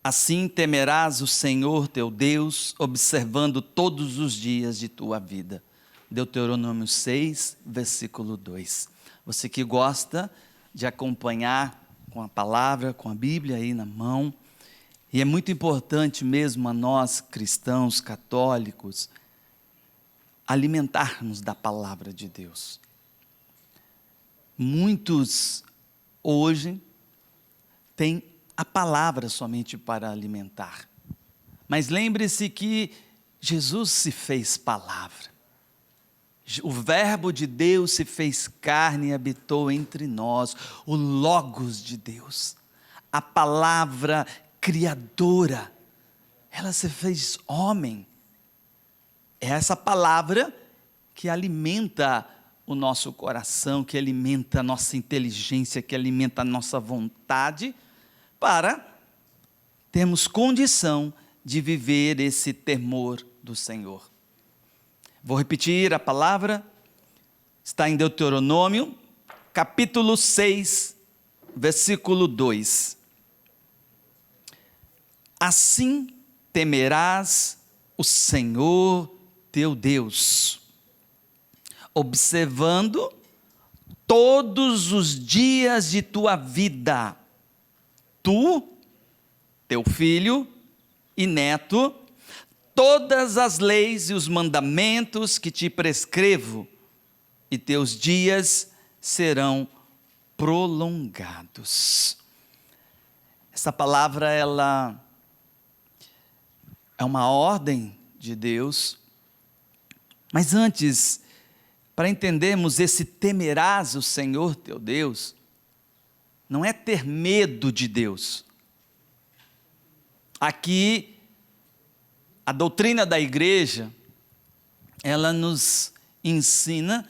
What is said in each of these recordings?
Assim temerás o Senhor teu Deus, observando todos os dias de tua vida. Deuteronômio 6, versículo 2. Você que gosta de acompanhar com a palavra, com a Bíblia aí na mão, e é muito importante mesmo a nós, cristãos, católicos, alimentarmos da palavra de Deus. Muitos hoje têm a palavra somente para alimentar. Mas lembre-se que Jesus se fez palavra. O verbo de Deus se fez carne e habitou entre nós, o Logos de Deus, a palavra criadora, ela se fez homem. É essa palavra que alimenta o nosso coração, que alimenta a nossa inteligência, que alimenta a nossa vontade, para termos condição de viver esse temor do Senhor. Vou repetir a palavra, está em Deuteronômio, capítulo 6, versículo 2. Assim temerás o Senhor teu Deus, observando todos os dias de tua vida, tu, teu filho e neto, todas as leis e os mandamentos que te prescrevo, e teus dias serão prolongados. Essa palavra, ela é uma ordem de Deus, mas antes, para entendermos esse temerás o Senhor teu Deus, não é ter medo de Deus. Aqui, a doutrina da igreja, ela nos ensina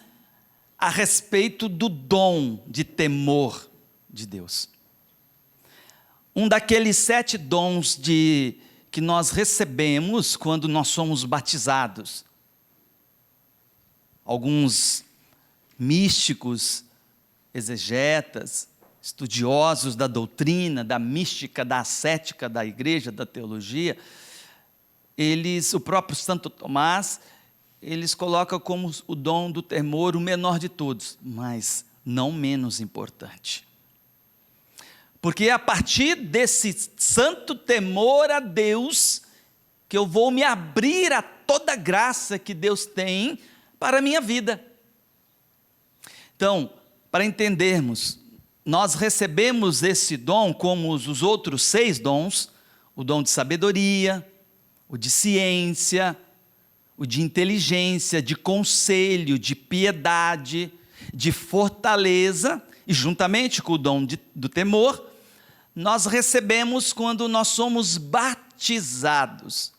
a respeito do dom de temor de Deus. Um daqueles 7 dons que nós recebemos quando nós somos batizados. Alguns místicos, exegetas, estudiosos da doutrina, da mística, da ascética da igreja, da teologia, o próprio Santo Tomás, eles colocam como o dom do temor o menor de todos, mas não menos importante. Porque é a partir desse santo temor a Deus, que eu vou me abrir a toda a graça que Deus tem para a minha vida. Então, para entendermos, nós recebemos esse dom como os outros 6 dons, o dom de sabedoria, o de ciência, o de inteligência, de conselho, de piedade, de fortaleza, e juntamente com o dom do temor, nós recebemos quando nós somos batizados.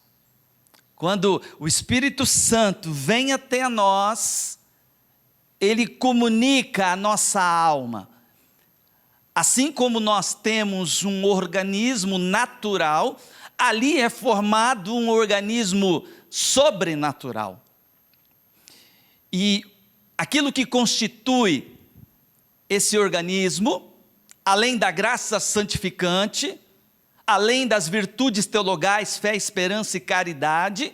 Quando o Espírito Santo vem até nós, ele comunica a nossa alma. Assim como nós temos um organismo natural, ali é formado um organismo sobrenatural. E aquilo que constitui esse organismo, além da graça santificante, além das virtudes teologais, fé, esperança e caridade,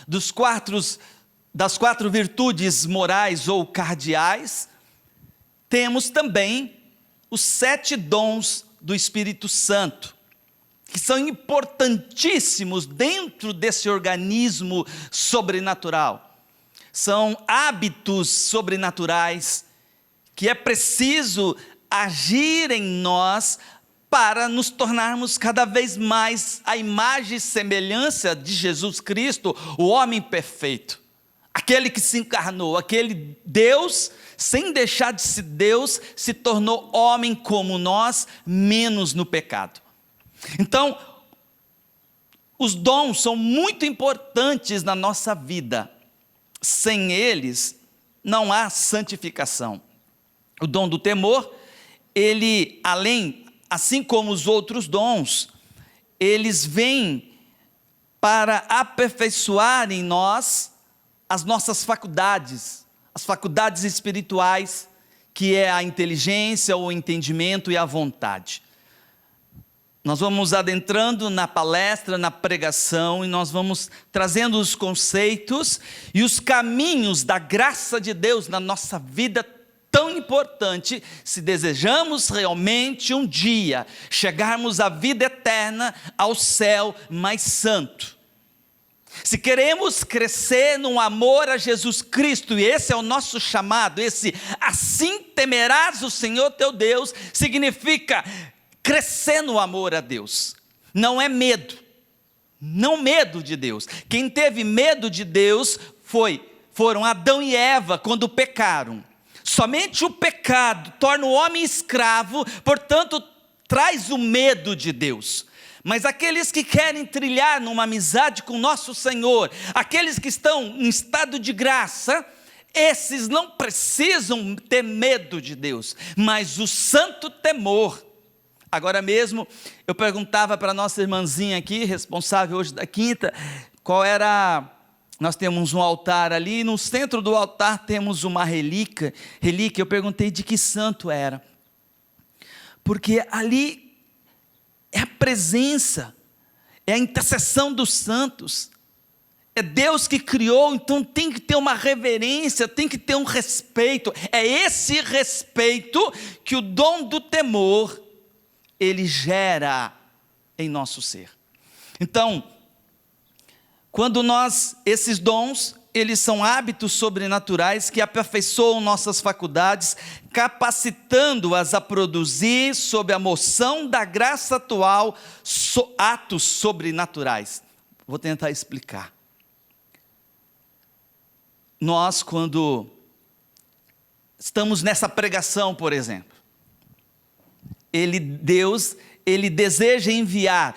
das 4 virtudes morais ou cardeais, temos também os 7 dons do Espírito Santo, que são importantíssimos dentro desse organismo sobrenatural. São hábitos sobrenaturais que é preciso agir em nós para nos tornarmos cada vez mais a imagem e semelhança de Jesus Cristo, o homem perfeito, aquele que se encarnou, aquele Deus, sem deixar de ser Deus, se tornou homem como nós, menos no pecado. Então, os dons são muito importantes na nossa vida. Sem eles, não há santificação. O dom do temor, ele, assim como os outros dons, eles vêm para aperfeiçoar em nós as nossas faculdades, as faculdades espirituais, que é a inteligência, o entendimento e a vontade. Nós vamos adentrando na palestra, na pregação, e nós vamos trazendo os conceitos e os caminhos da graça de Deus na nossa vida, tão importante, se desejamos realmente um dia chegarmos à vida eterna, ao céu mais santo. Se queremos crescer no amor a Jesus Cristo, e esse é o nosso chamado, esse assim temerás o Senhor teu Deus, significa crescer no amor a Deus. Não é medo, não medo de Deus. Quem teve medo de Deus foram Adão e Eva quando pecaram. Somente o pecado torna o homem escravo, portanto traz o medo de Deus. Mas aqueles que querem trilhar numa amizade com nosso Senhor, aqueles que estão em estado de graça, esses não precisam ter medo de Deus, mas o santo temor. Agora mesmo, eu perguntava para a nossa irmãzinha aqui, responsável hoje da quinta, qual era... Nós temos um altar ali, no centro do altar temos uma relíquia. Eu perguntei de que santo era, porque ali é a presença, é a intercessão dos santos, é Deus que criou, então tem que ter uma reverência, tem que ter um respeito, é esse respeito que o dom do temor, ele gera em nosso ser. Então, quando esses dons, eles são hábitos sobrenaturais que aperfeiçoam nossas faculdades, capacitando-as a produzir, sob a moção da graça atual, atos sobrenaturais. Vou tentar explicar. Nós, quando estamos nessa pregação, por exemplo, Deus deseja enviar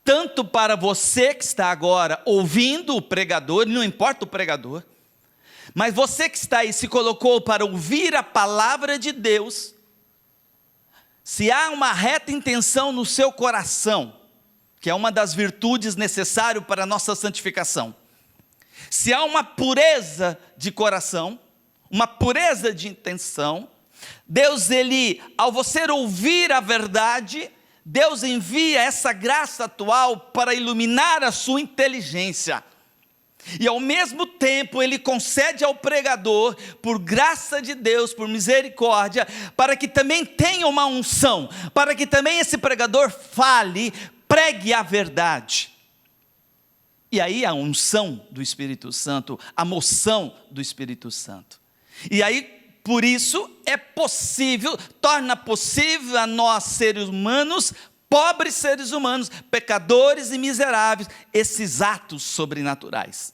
tanto para você que está agora ouvindo o pregador, não importa o pregador, mas você que está aí se colocou para ouvir a palavra de Deus, se há uma reta intenção no seu coração, que é uma das virtudes necessárias para a nossa santificação, se há uma pureza de coração, uma pureza de intenção, Deus, ao você ouvir a verdade, Deus envia essa graça atual para iluminar a sua inteligência. E ao mesmo tempo Ele concede ao pregador, por graça de Deus, por misericórdia, para que também tenha uma unção, para que também esse pregador fale, pregue a verdade. E aí a unção do Espírito Santo, a moção do Espírito Santo. E aí, por isso, torna possível a nós, seres humanos, pobres seres humanos, pecadores e miseráveis, esses atos sobrenaturais.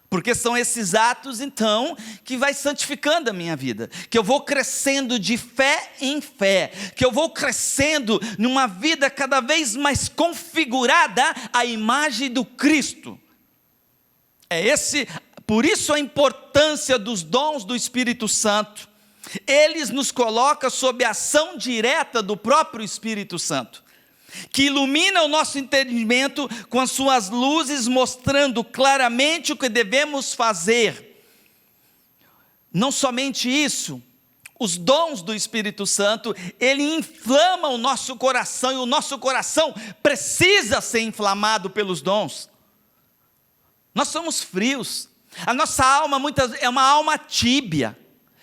Porque são esses atos, então, que vai santificando a minha vida, que eu vou crescendo de fé em fé, que eu vou crescendo numa vida cada vez mais configurada à imagem do Cristo. Por isso a importância dos dons do Espírito Santo. Eles nos colocam sob a ação direta do próprio Espírito Santo, que ilumina o nosso entendimento com as suas luzes, mostrando claramente o que devemos fazer. Não somente isso, os dons do Espírito Santo, ele inflama o nosso coração, e o nosso coração precisa ser inflamado pelos dons. Nós somos frios. A nossa alma é uma alma tíbia,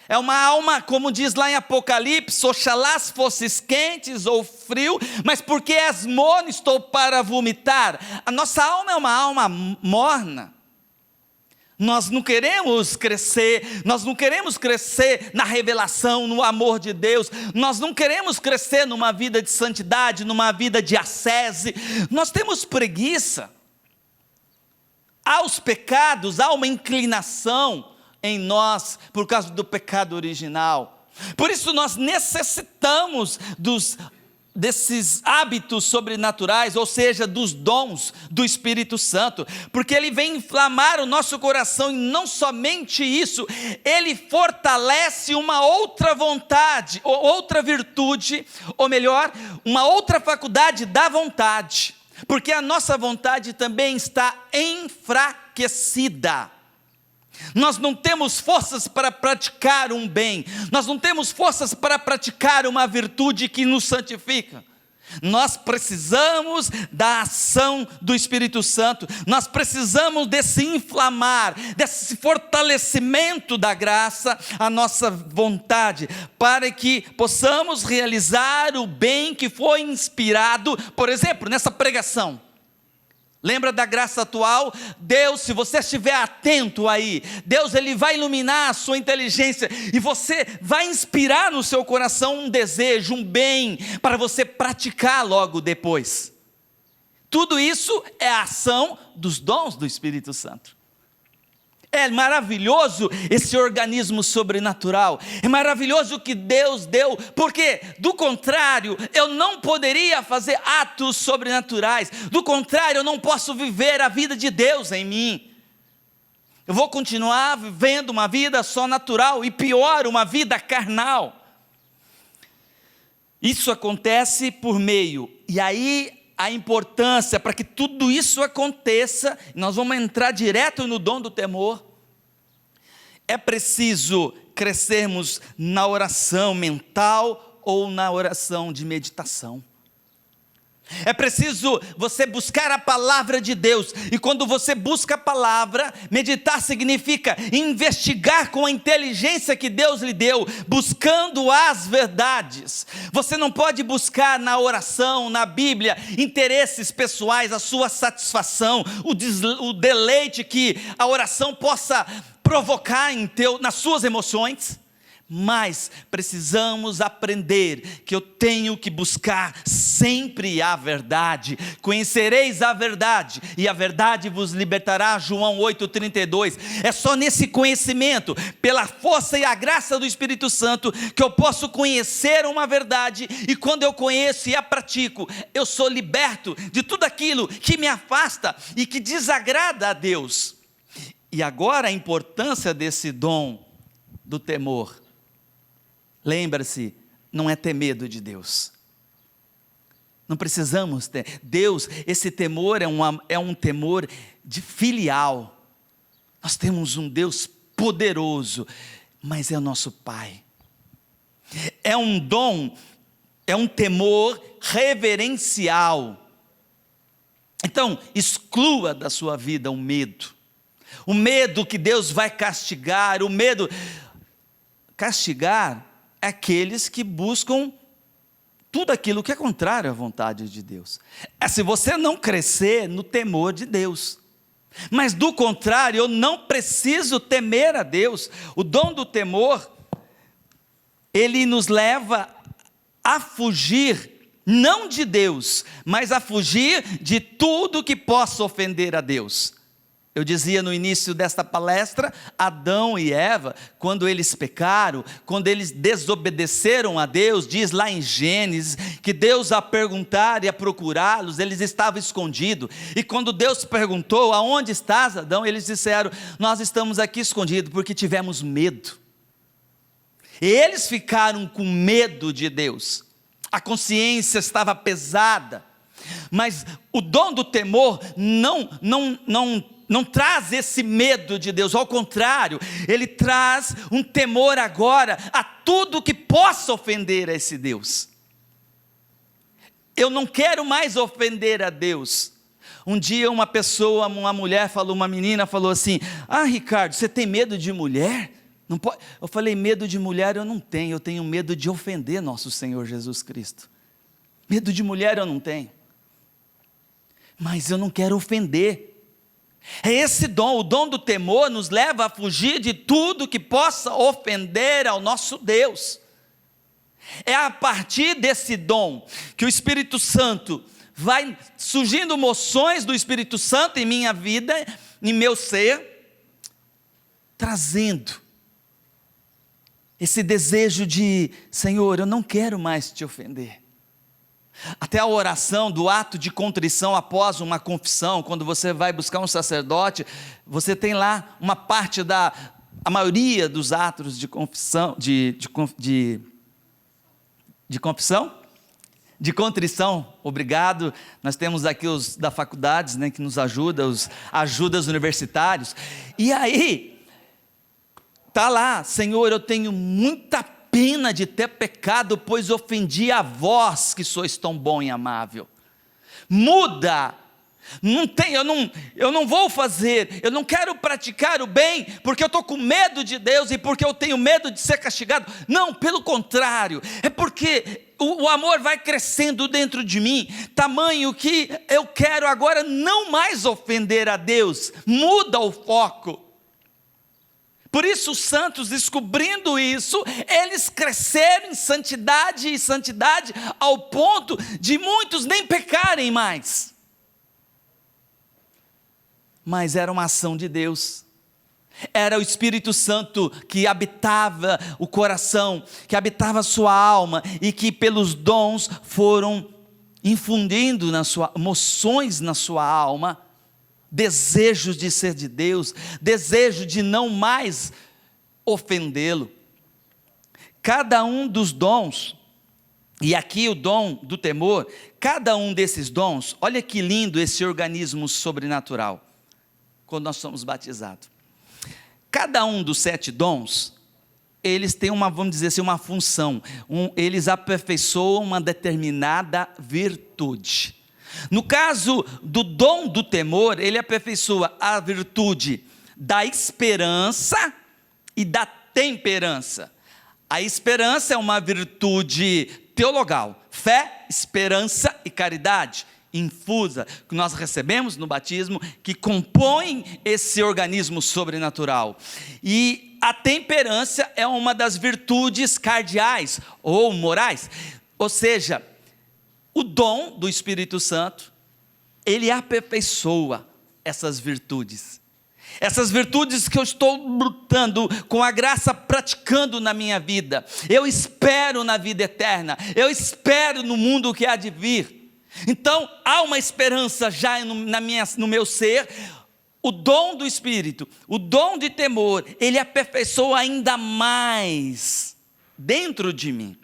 é uma alma, como diz lá em Apocalipse, oxalá fosses quentes ou frio, mas porque és morno estou para vomitar. A nossa alma é uma alma morna. Nós não queremos crescer na revelação, no amor de Deus, nós não queremos crescer numa vida de santidade, numa vida de ascese, nós temos preguiça. Aos pecados, há uma inclinação em nós, por causa do pecado original. Por isso nós necessitamos desses hábitos sobrenaturais, ou seja, dos dons do Espírito Santo, porque ele vem inflamar o nosso coração, e não somente isso, ele fortalece uma outra vontade, ou outra virtude, ou melhor, uma outra faculdade da vontade, porque a nossa vontade também está enfraquecida. Nós não temos forças para praticar um bem, nós não temos forças para praticar uma virtude que nos santifica. Nós precisamos da ação do Espírito Santo, nós precisamos desse inflamar, desse fortalecimento da graça, a nossa vontade, para que possamos realizar o bem que foi inspirado, por exemplo, nessa pregação. Lembra da graça atual? Deus, se você estiver atento aí, Deus ele vai iluminar a sua inteligência e você vai inspirar no seu coração um desejo, um bem, para você praticar logo depois. Tudo isso é a ação dos dons do Espírito Santo. É maravilhoso esse organismo sobrenatural, é maravilhoso o que Deus deu, porque do contrário, eu não poderia fazer atos sobrenaturais, do contrário, eu não posso viver a vida de Deus em mim. Eu vou continuar vivendo uma vida só natural, e pior, uma vida carnal. Isso acontece por meio, e aí a importância para que tudo isso aconteça, nós vamos entrar direto no dom do temor. É preciso crescermos na oração mental ou na oração de meditação. É preciso você buscar a palavra de Deus, e quando você busca a palavra, meditar significa investigar com a inteligência que Deus lhe deu, buscando as verdades. Você não pode buscar na oração, na Bíblia, interesses pessoais, a sua satisfação, o deleite que a oração possa provocar nas suas emoções. Mas precisamos aprender que eu tenho que buscar sempre a verdade. Conhecereis a verdade, e a verdade vos libertará, João 8,32. É só nesse conhecimento, pela força e a graça do Espírito Santo, que eu posso conhecer uma verdade, e quando eu conheço e a pratico, eu sou liberto de tudo aquilo que me afasta e que desagrada a Deus. E agora a importância desse dom do temor. Lembre-se, não é ter medo de Deus. Não precisamos ter. Deus, esse temor é um temor de filial. Nós temos um Deus poderoso, mas é o nosso Pai. É um dom, é um temor reverencial. Então, exclua da sua vida o medo. O medo que Deus vai castigar, o medo. Castigar aqueles que buscam tudo aquilo que é contrário à vontade de Deus. É se você não crescer no temor de Deus. Mas do contrário, eu não preciso temer a Deus. O dom do temor, ele nos leva a fugir, não de Deus, mas a fugir de tudo que possa ofender a Deus. Eu dizia no início desta palestra, Adão e Eva, quando eles pecaram, quando eles desobedeceram a Deus, diz lá em Gênesis, que Deus a perguntar e a procurá-los, eles estavam escondidos, e quando Deus perguntou, aonde estás, Adão? Eles disseram, nós estamos aqui escondidos, porque tivemos medo. E eles ficaram com medo de Deus, a consciência estava pesada, mas o dom do temor não traz esse medo de Deus, ao contrário, ele traz um temor agora a tudo que possa ofender a esse Deus. Eu não quero mais ofender a Deus. Um dia uma mulher falou, uma menina falou assim, Ricardo, você tem medo de mulher? Não pode. Eu falei, medo de mulher eu não tenho, eu tenho medo de ofender nosso Senhor Jesus Cristo. Medo de mulher eu não tenho, mas eu não quero ofender. É esse dom, o dom do temor nos leva a fugir de tudo que possa ofender ao nosso Deus. É a partir desse dom que o Espírito Santo vai surgindo moções do Espírito Santo em minha vida, em meu ser, trazendo esse desejo de, Senhor, eu não quero mais te ofender. Até a oração do ato de contrição após uma confissão, quando você vai buscar um sacerdote, você tem lá uma parte a maioria dos atos de confissão, de confissão, de contrição, obrigado, nós temos aqui os da faculdades, né, que nos ajudam, os ajudas universitários, e aí, está lá, Senhor, eu tenho muita pena de ter pecado, pois ofendi a vós que sois tão bom e amável. Muda. Eu não vou fazer, eu não quero praticar o bem, porque eu estou com medo de Deus e porque eu tenho medo de ser castigado. Não, pelo contrário, é porque o amor vai crescendo dentro de mim, tamanho que eu quero agora não mais ofender a Deus. Muda o foco. Por isso os santos, descobrindo isso, eles cresceram em santidade e santidade, ao ponto de muitos nem pecarem mais. Mas era uma ação de Deus, era o Espírito Santo que habitava o coração, que habitava a sua alma, e que pelos dons foram infundindo emoções na sua alma, desejos de ser de Deus, desejo de não mais ofendê-lo. Cada um dos dons, e aqui o dom do temor, cada um desses dons, olha que lindo esse organismo sobrenatural, quando nós somos batizados. Cada um dos 7 dons, eles têm vamos dizer assim, uma função, eles aperfeiçoam uma determinada virtude. No caso do dom do temor, ele aperfeiçoa a virtude da esperança e da temperança. A esperança é uma virtude teologal, fé, esperança e caridade infusa, que nós recebemos no batismo, que compõem esse organismo sobrenatural. E a temperança é uma das virtudes cardeais ou morais, ou seja, o dom do Espírito Santo, ele aperfeiçoa essas virtudes que eu estou lutando com a graça, praticando na minha vida. Eu espero na vida eterna, eu espero no mundo que há de vir. Então há uma esperança já no meu ser. O dom do Espírito, o dom de temor, ele aperfeiçoa ainda mais dentro de mim.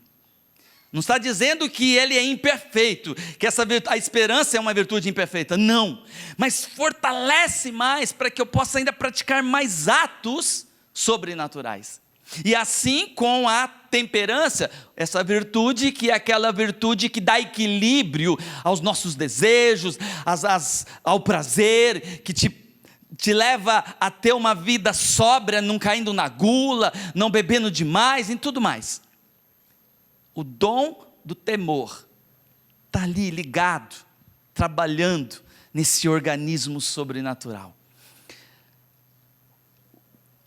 Não está dizendo que ele é imperfeito, que a esperança é uma virtude imperfeita, não, mas fortalece mais para que eu possa ainda praticar mais atos sobrenaturais. E assim com a temperança, essa virtude que é aquela virtude que dá equilíbrio aos nossos desejos, ao prazer, que te leva a ter uma vida sóbria, não caindo na gula, não bebendo demais e tudo mais. O dom do temor está ali ligado, trabalhando nesse organismo sobrenatural.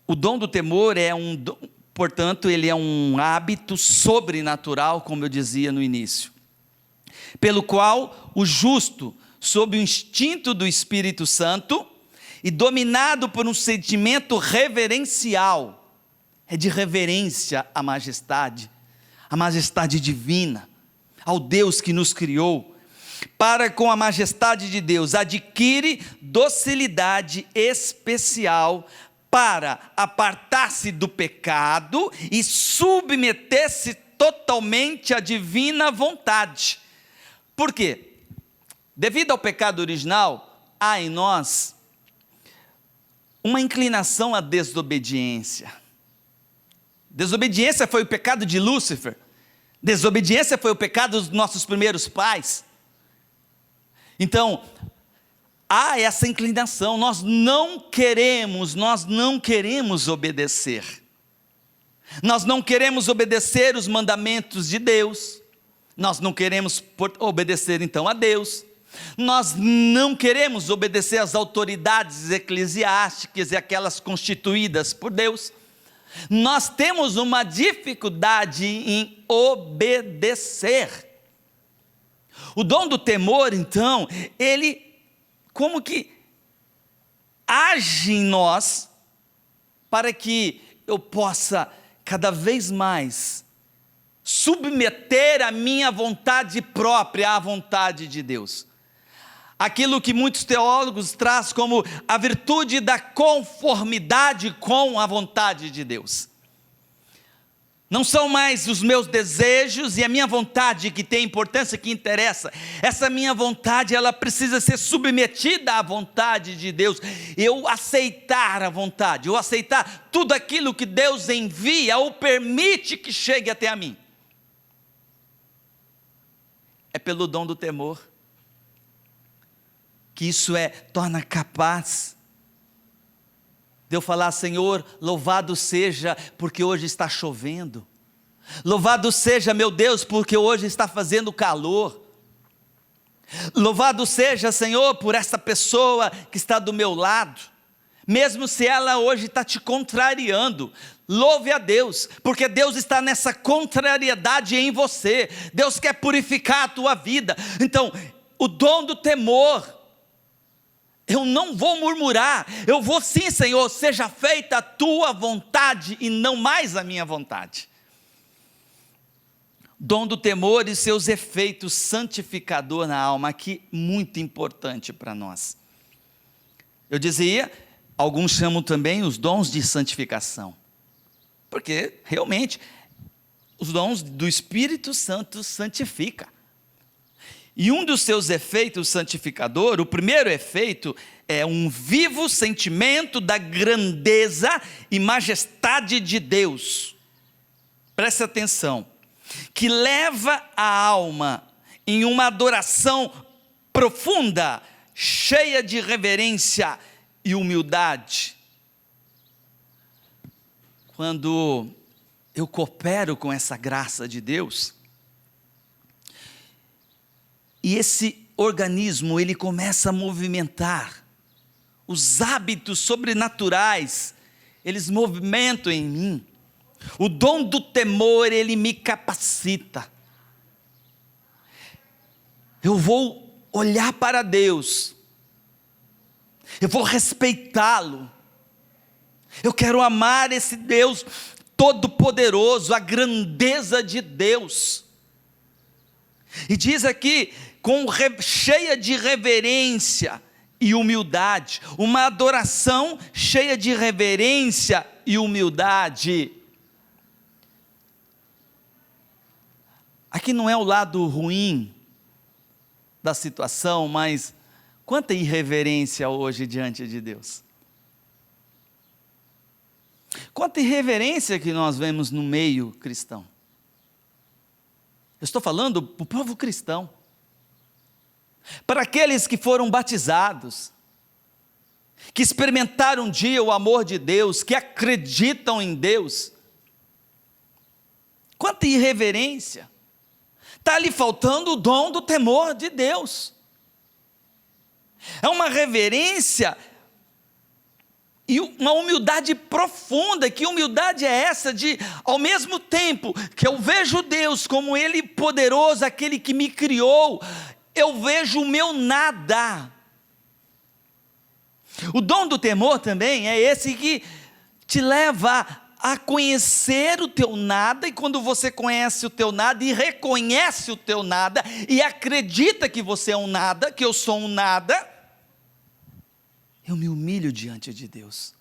O dom do temor portanto, ele é um hábito sobrenatural, como eu dizia no início, pelo qual o justo, sob o instinto do Espírito Santo, e dominado por um sentimento reverencial, é de reverência à majestade divina, ao Deus que nos criou, para com a majestade de Deus, adquire docilidade especial para apartar-se do pecado e submeter-se totalmente à divina vontade. Por quê? Devido ao pecado original, há em nós uma inclinação à desobediência. Desobediência foi o pecado de Lúcifer. Desobediência foi o pecado dos nossos primeiros pais. Então, há essa inclinação, nós não queremos obedecer. Nós não queremos obedecer os mandamentos de Deus. Nós não queremos obedecer então a Deus. Nós não queremos obedecer às autoridades eclesiásticas e aquelas constituídas por Deus. Nós temos uma dificuldade em obedecer. O dom do temor, então, ele como que age em nós para que eu possa cada vez mais submeter a minha vontade própria à vontade de Deus. Aquilo que muitos teólogos trazem como a virtude da conformidade com a vontade de Deus. Não são mais os meus desejos e a minha vontade que tem importância, que interessa. Essa minha vontade, ela precisa ser submetida à vontade de Deus. Eu aceitar a vontade, eu aceitar tudo aquilo que Deus envia ou permite que chegue até a mim. É pelo dom do temor que isso torna capaz de eu falar: Senhor, louvado seja porque hoje está chovendo. Louvado seja, meu Deus, porque hoje está fazendo calor. Louvado seja, Senhor, por essa pessoa que está do meu lado. Mesmo se ela hoje está te contrariando, louve a Deus, porque Deus está nessa contrariedade em você. Deus quer purificar a tua vida. Então, o dom do temor, eu não vou murmurar, eu vou sim, Senhor, seja feita a tua vontade e não mais a minha vontade. Dom do temor e seus efeitos santificador na alma, aqui muito importante para nós. Eu dizia, alguns chamam também os dons de santificação, porque realmente os dons do Espírito Santo santifica. E um dos seus efeitos santificador, o primeiro efeito, é um vivo sentimento da grandeza e majestade de Deus. Preste atenção. Que leva a alma em uma adoração profunda, cheia de reverência e humildade. Quando eu coopero com essa graça de Deus, e esse organismo, ele começa a movimentar, os hábitos sobrenaturais, eles movimentam em mim, o dom do temor, ele me capacita, eu vou olhar para Deus, eu vou respeitá-lo, eu quero amar esse Deus todo-poderoso, a grandeza de Deus. E diz aqui, cheia de reverência e humildade, uma adoração cheia de reverência e humildade. Aqui não é o lado ruim da situação, mas quanta irreverência hoje diante de Deus. Quanta irreverência que nós vemos no meio cristão. Eu estou falando para o povo cristão, para aqueles que foram batizados, que experimentaram um dia o amor de Deus, que acreditam em Deus. Quanta irreverência! Está lhe faltando o dom do temor de Deus. É uma reverência e uma humildade profunda. Que humildade é essa de, ao mesmo tempo que eu vejo Deus como Ele poderoso, aquele que me criou, eu vejo o meu nada. O dom do temor também é esse que te leva a conhecer o teu nada, e quando você conhece o teu nada e reconhece o teu nada, e acredita que você é um nada, que eu sou um nada, eu me humilho diante de Deus.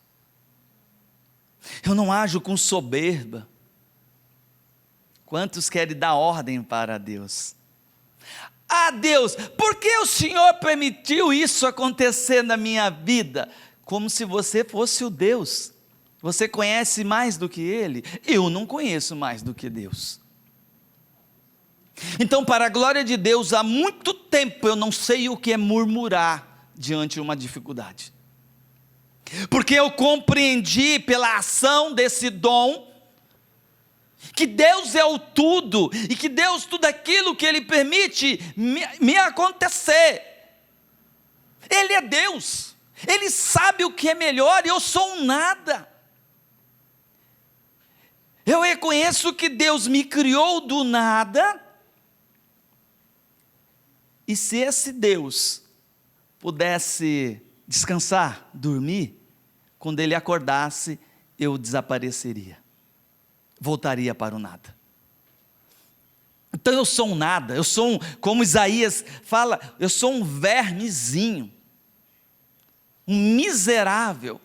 Eu não ajo com soberba. Quantos querem dar ordem para Deus? Ah, Deus, por que o Senhor permitiu isso acontecer na minha vida? Como se você fosse o Deus. Você conhece mais do que Ele? Eu não conheço mais do que Deus. Então, para a glória de Deus, há muito tempo eu não sei o que é murmurar diante de uma dificuldade. Porque eu compreendi pela ação desse dom, que Deus é o tudo, e que Deus, tudo aquilo que Ele permite me acontecer, Ele é Deus, Ele sabe o que é melhor, e eu sou um nada. Eu reconheço que Deus me criou do nada, e se esse Deus pudesse descansar, dormir, quando Ele acordasse, eu desapareceria, voltaria para o nada. Então eu sou um nada, eu sou como Isaías fala, eu sou um vermezinho, um miserável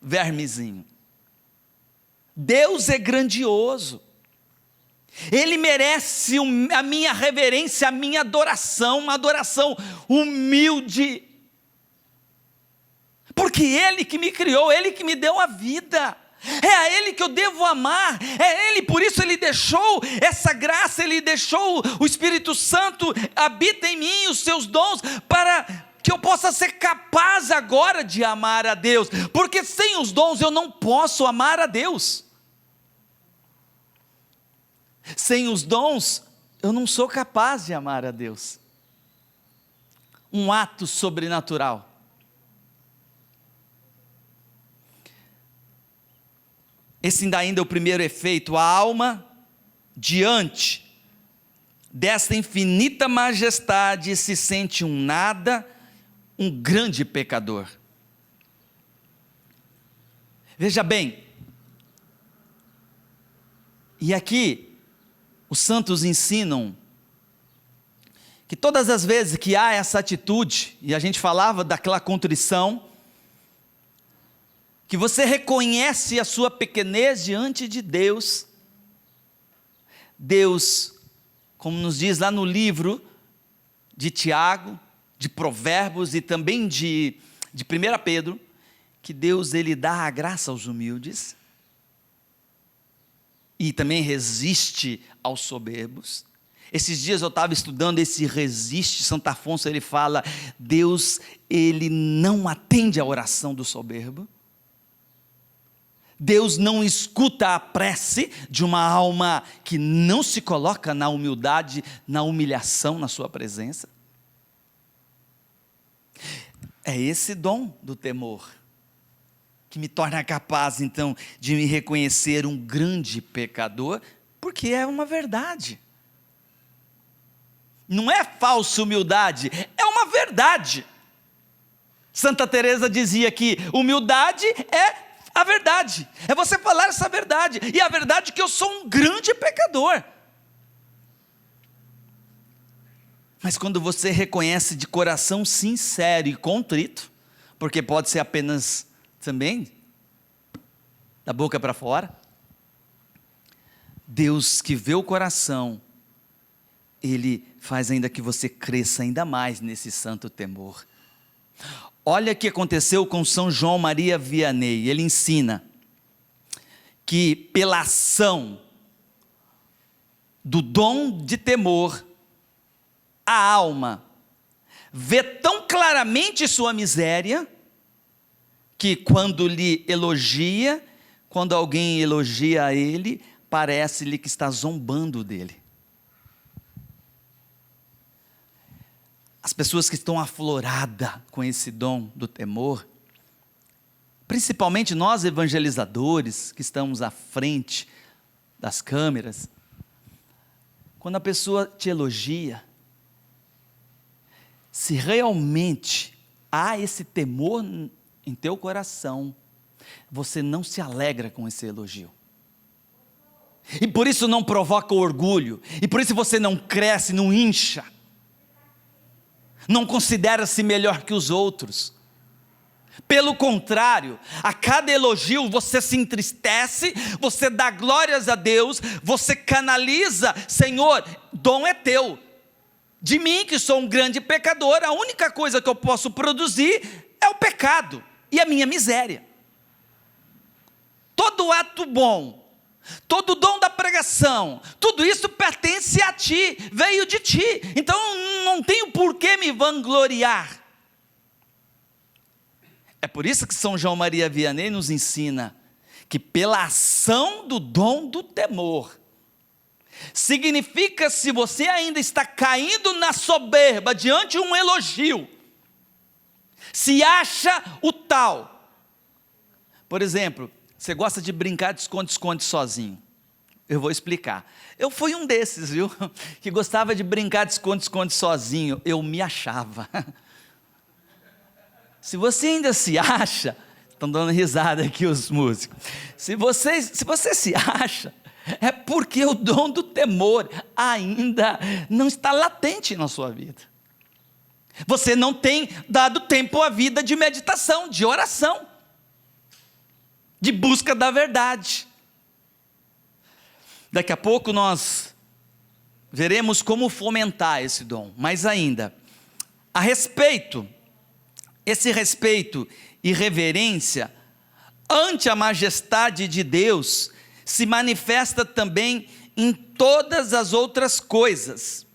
vermezinho. Deus é grandioso, Ele merece a minha reverência, a minha adoração, uma adoração humilde. Porque Ele que me criou, Ele que me deu a vida. É a Ele que eu devo amar, é Ele, por isso Ele deixou essa graça, Ele deixou o Espírito Santo, habita em mim os seus dons, para que eu possa ser capaz agora de amar a Deus, porque sem os dons eu não posso amar a Deus. Sem os dons, eu não sou capaz de amar a Deus. Um ato sobrenatural. Esse ainda é o primeiro efeito. A alma, diante desta infinita majestade, se sente um nada, um grande pecador. Veja bem, e aqui os santos ensinam que todas as vezes que há essa atitude, e a gente falava daquela contrição, que você reconhece a sua pequenez diante de Deus, Deus, como nos diz lá no livro de Tiago, de Provérbios e também de 1 Pedro, que Deus ele dá a graça aos humildes, e também resiste aos soberbos. Esses dias eu estava estudando esse resiste, Santo Afonso ele fala, Deus ele não atende a oração do soberbo, Deus não escuta a prece de uma alma que não se coloca na humildade, na humilhação na sua presença. É esse dom do temor que me torna capaz então de me reconhecer um grande pecador, porque é uma verdade. Não é falsa humildade, é uma verdade. Santa Teresa dizia que humildade é a verdade, é você falar essa verdade, e a verdade é que eu sou um grande pecador. Mas quando você reconhece de coração sincero e contrito, porque pode ser apenas também da boca para fora, Deus que vê o coração, Ele faz ainda que você cresça ainda mais nesse santo temor. Olha o que aconteceu com São João Maria Vianney. Ele ensina que pela ação do dom de temor, a alma vê tão claramente sua miséria, que quando lhe elogia, quando alguém elogia a ele, parece-lhe que está zombando dele. As pessoas que estão afloradas com esse dom do temor, principalmente nós evangelizadores, que estamos à frente das câmeras, quando a pessoa te elogia, se realmente há esse temor em teu coração, você não se alegra com esse elogio. E por isso não provoca orgulho, e por isso você não cresce, não incha, não considera-se melhor que os outros. Pelo contrário, a cada elogio você se entristece, você dá glórias a Deus, você canaliza, Senhor, dom é teu, de mim que sou um grande pecador, a única coisa que eu posso produzir é o pecado e a minha miséria. Todo ato bom, todo dom da pregação, tudo isso pertence a ti, veio de ti, então não tenho por que me vangloriar. É por isso que São João Maria Vianney nos ensina que pela ação do dom do temor, significa se você ainda está caindo na soberba diante de um elogio, se acha o tal. Por exemplo, você gosta de brincar de esconde-esconde sozinho. Eu vou explicar. Eu fui um desses, viu? Que gostava de brincar de esconde-esconde sozinho. Eu me achava. Se você ainda se acha, estão dando risada aqui os músicos. Se você se acha, é porque o dom do temor ainda não está latente na sua vida. Você não tem dado tempo à vida de meditação, de oração, de busca da verdade. Daqui a pouco nós veremos como fomentar esse dom, mas ainda, esse respeito e reverência ante a majestade de Deus se manifesta também em todas as outras coisas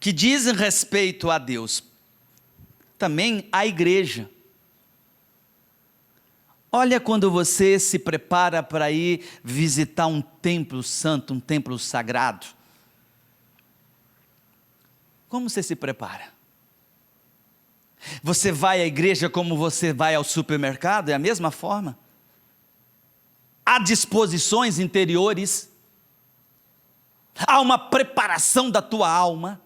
que dizem respeito a Deus, também à igreja. Olha quando você se prepara para ir visitar um templo santo, um templo sagrado. Como você se prepara? Você vai à igreja como você vai ao supermercado? É a mesma forma? Há disposições interiores? Há uma preparação da tua alma?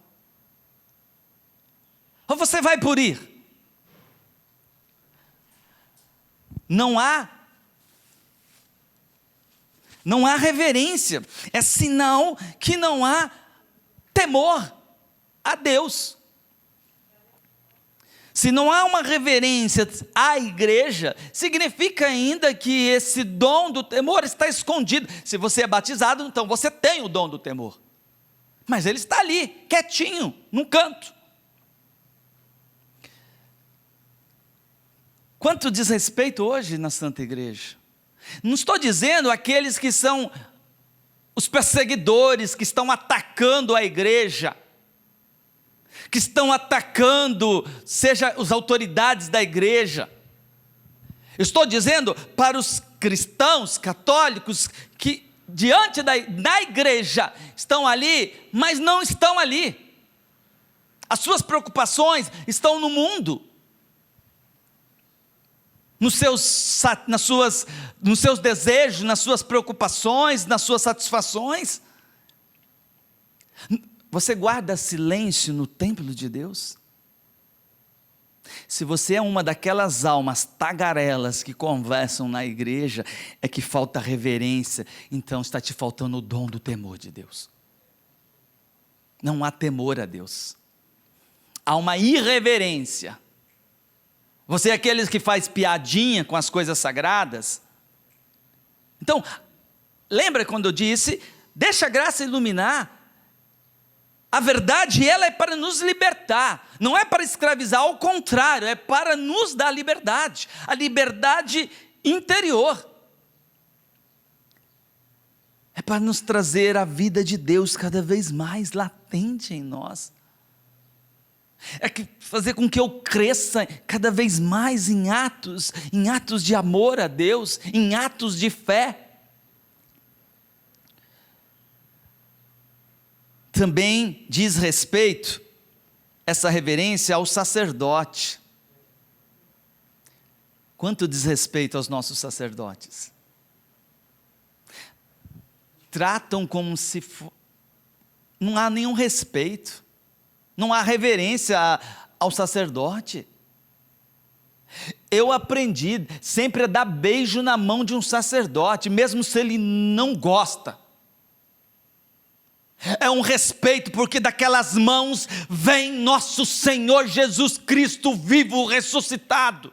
Ou você vai por ir? Não há reverência, é sinal que não há temor a Deus. Se não há uma reverência à igreja, significa ainda que esse dom do temor está escondido. Se você é batizado, então você tem o dom do temor, mas ele está ali, quietinho, num canto. Quanto desrespeito hoje na Santa Igreja. Não estou dizendo aqueles que são os perseguidores, que estão atacando a igreja, que estão atacando, seja as autoridades da igreja. Eu estou dizendo para os cristãos católicos que diante da igreja estão ali, mas não estão ali. As suas preocupações estão no mundo, nos seus desejos, nas suas preocupações, nas suas satisfações. Você guarda silêncio no templo de Deus? Se você é uma daquelas almas tagarelas que conversam na igreja, é que falta reverência, então está te faltando o dom do temor de Deus. Não há temor a Deus, há uma irreverência. Você é aqueles que faz piadinha com as coisas sagradas? Então, lembra quando eu disse, deixa a graça iluminar. A verdade, ela é para nos libertar, não é para escravizar, ao contrário, é para nos dar liberdade, a liberdade interior. É para nos trazer a vida de Deus cada vez mais latente em nós. É que fazer com que eu cresça cada vez mais em atos de amor a Deus, em atos de fé. Também diz respeito, essa reverência, ao sacerdote. Quanto diz respeito aos nossos sacerdotes? Tratam como se não há nenhum respeito. Não há reverência ao sacerdote. Eu aprendi sempre a dar beijo na mão de um sacerdote, mesmo se ele não gosta. É um respeito, porque daquelas mãos vem nosso Senhor Jesus Cristo vivo, ressuscitado.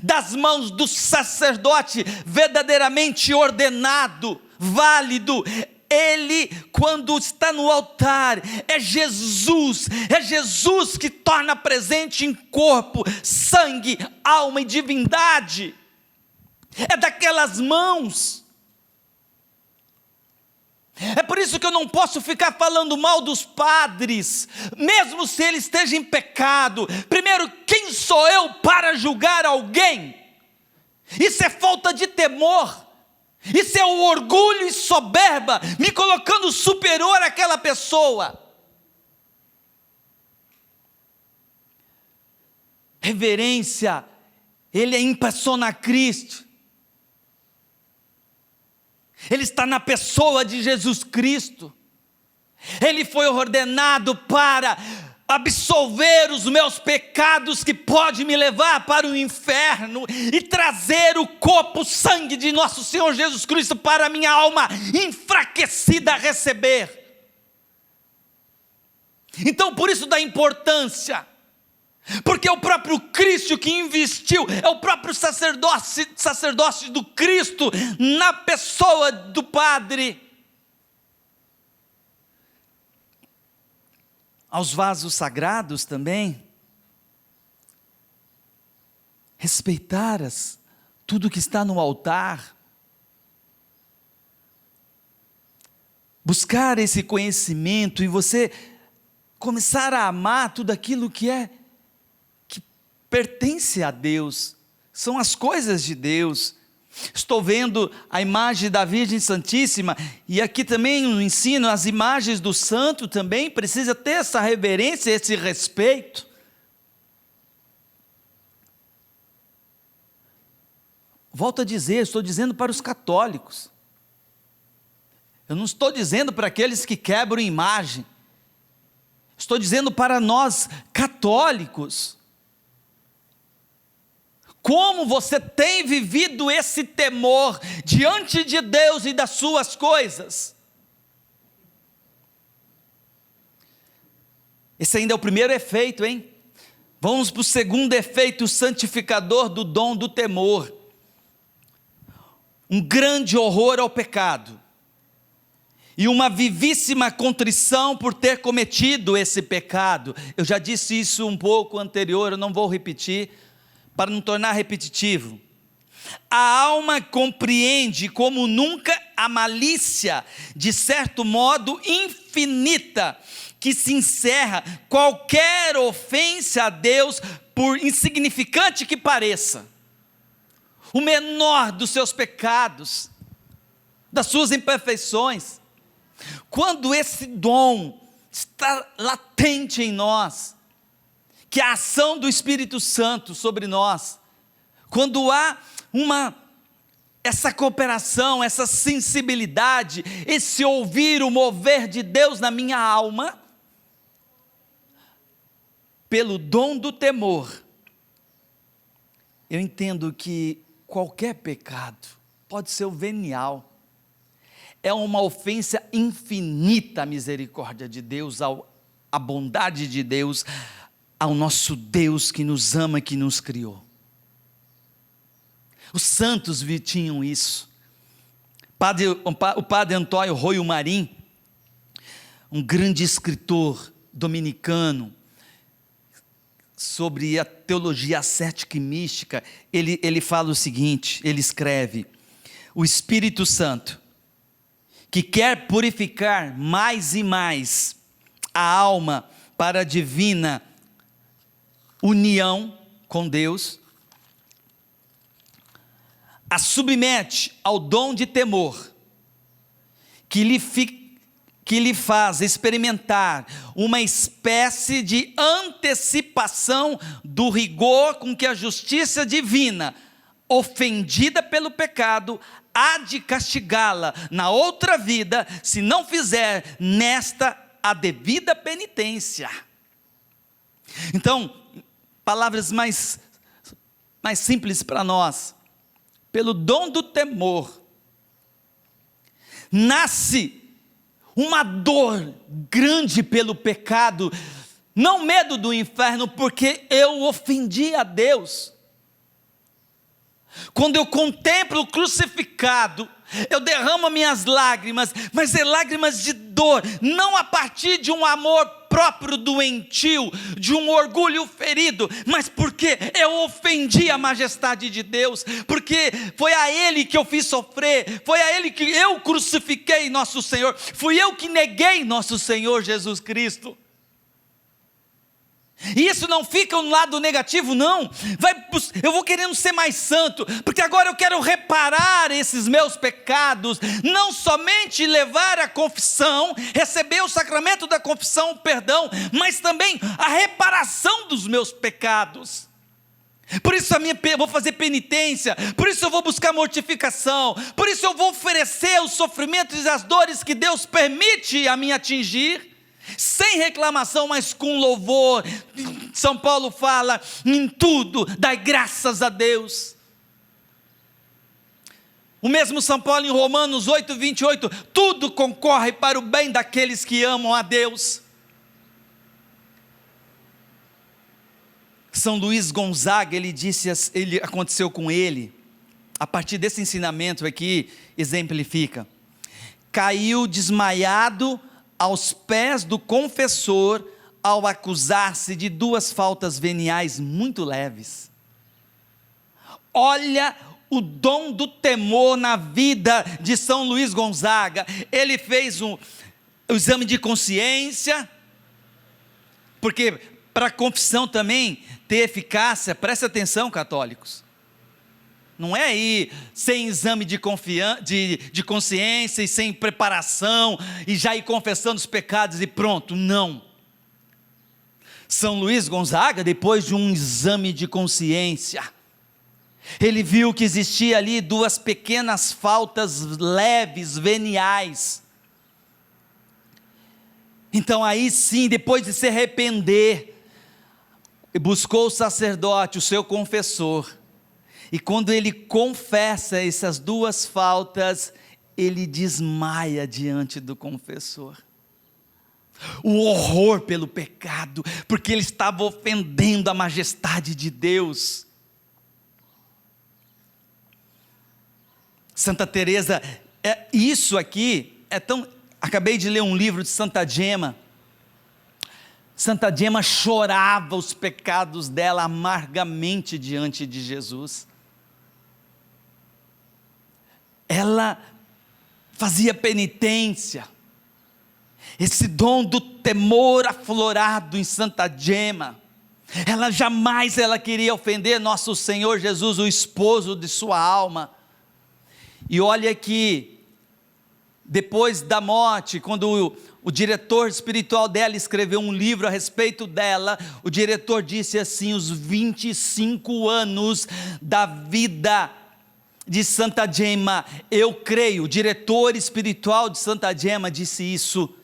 Das mãos do sacerdote verdadeiramente ordenado, válido. Ele, quando está no altar, é Jesus que torna presente em corpo, sangue, alma e divindade. É daquelas mãos. É por isso que eu não posso ficar falando mal dos padres, mesmo se ele esteja em pecado. Primeiro, quem sou eu para julgar alguém? Isso é falta de temor. Isso é o orgulho e soberba, me colocando superior àquela pessoa. Reverência, ele é in persona Christi. Ele está na pessoa de Jesus Cristo. Ele foi ordenado para absolver os meus pecados, que pode me levar para o inferno, e trazer o corpo, o sangue de nosso Senhor Jesus Cristo para a minha alma enfraquecida a receber. Então, por isso da importância Porque é o próprio Cristo que investiu, é o próprio sacerdócio do Cristo na pessoa do Padre. Aos vasos sagrados também, respeitar tudo que está no altar, buscar esse conhecimento e você começar a amar tudo aquilo que pertence a Deus, são as coisas de Deus. Estou vendo a imagem da Virgem Santíssima, e aqui também no ensino, as imagens do santo também precisa ter essa reverência, esse respeito. Volto a dizer, estou dizendo para os católicos, eu não estou dizendo para aqueles que quebram imagem, estou dizendo para nós católicos. Como você tem vivido esse temor diante de Deus e das suas coisas? Esse ainda é o primeiro efeito, hein? Vamos para o segundo efeito santificador do dom do temor. Um grande horror ao pecado. E uma vivíssima contrição por ter cometido esse pecado. Eu já disse isso um pouco anterior, eu não vou repetir, para não tornar repetitivo. A alma compreende como nunca a malícia, de certo modo infinita, que se encerra qualquer ofensa a Deus, por insignificante que pareça. O menor dos seus pecados, das suas imperfeições, quando esse dom está latente em nós, que a ação do Espírito Santo sobre nós, quando há essa cooperação, essa sensibilidade, esse ouvir o mover de Deus na minha alma, pelo dom do temor, eu entendo que qualquer pecado, pode ser o venial, é uma ofensa infinita à misericórdia de Deus, à bondade de Deus, ao nosso Deus que nos ama, que nos criou. Os santos tinham isso. O padre Antônio Roio Marim, um grande escritor dominicano, sobre a teologia ascética e mística, ele fala o seguinte, ele escreve: o Espírito Santo, que quer purificar mais e mais a alma para a divina união com Deus, a submete ao dom de temor, que lhe faz experimentar uma espécie de antecipação do rigor com que a justiça divina, ofendida pelo pecado, há de castigá-la na outra vida, se não fizer nesta a devida penitência. Então, palavras mais simples para nós, pelo dom do temor, nasce uma dor grande pelo pecado, não medo do inferno, porque eu ofendi a Deus. Quando eu contemplo o crucificado, eu derramo minhas lágrimas, mas é lágrimas de dor, não a partir de um amor próprio doentio, de um orgulho ferido, mas porque eu ofendi a majestade de Deus, porque foi a Ele que eu fiz sofrer, foi a Ele que eu crucifiquei nosso Senhor, fui eu que neguei nosso Senhor Jesus Cristo. E isso não fica um lado negativo, não. Eu vou querendo ser mais santo, porque agora eu quero reparar esses meus pecados, não somente levar a confissão, receber o sacramento da confissão, o perdão, mas também a reparação dos meus pecados. Por isso eu vou fazer penitência, por isso eu vou buscar mortificação, por isso eu vou oferecer os sofrimentos e as dores que Deus permite a mim atingir, sem reclamação, mas com louvor. São Paulo fala: em tudo dai graças a Deus. O mesmo São Paulo em Romanos 8:28, tudo concorre para o bem daqueles que amam a Deus. São Luís Gonzaga, ele aconteceu com ele, a partir desse ensinamento aqui, exemplifica. Caiu desmaiado aos pés do confessor, ao acusar-se de 2 faltas veniais muito leves. Olha o dom do temor na vida de São Luís Gonzaga. Ele fez o exame de consciência, porque para a confissão também ter eficácia, presta atenção, católicos, não é ir sem exame de consciência e sem preparação, e já ir confessando os pecados e pronto, não. São Luís Gonzaga, depois de um exame de consciência, ele viu que existia ali 2 pequenas faltas leves, veniais. Então aí sim, depois de se arrepender, buscou o sacerdote, o seu confessor, e quando ele confessa essas 2 faltas, ele desmaia diante do confessor. O horror pelo pecado, porque ele estava ofendendo a majestade de Deus. Santa Teresa, isso aqui é tão... Acabei de ler um livro de Santa Gema. Santa Gema chorava os pecados dela amargamente diante de Jesus. Ela fazia penitência. Esse dom do temor aflorado em Santa Gema. Ela jamais queria ofender nosso Senhor Jesus, o esposo de sua alma. E olha que depois da morte, quando o diretor espiritual dela escreveu um livro a respeito dela, o diretor disse assim: os 25 anos da vida de Santa Gema, eu creio, o diretor espiritual de Santa Gema disse isso,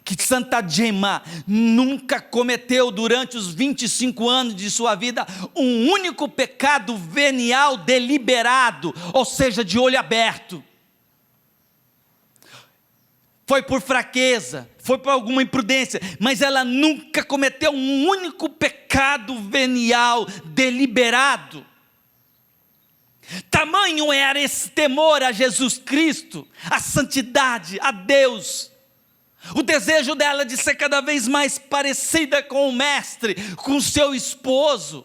que Santa Gema nunca cometeu durante os 25 anos de sua vida um único pecado venial deliberado, ou seja, de olho aberto. Foi por fraqueza, foi por alguma imprudência, mas ela nunca cometeu um único pecado venial deliberado. Tamanho era esse temor a Jesus Cristo, a santidade, a Deus, o desejo dela de ser cada vez mais parecida com o mestre, com o seu esposo.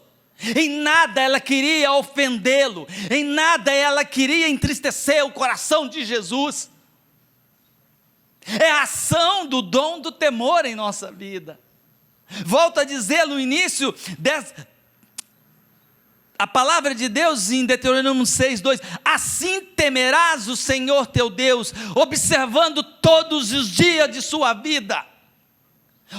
Em nada ela queria ofendê-lo, em nada ela queria entristecer o coração de Jesus. É a ação do dom do temor em nossa vida. Volto a dizer no início, a palavra de Deus em Deuteronômio 6:2, assim temerás o Senhor teu Deus, observando todos os dias de sua vida,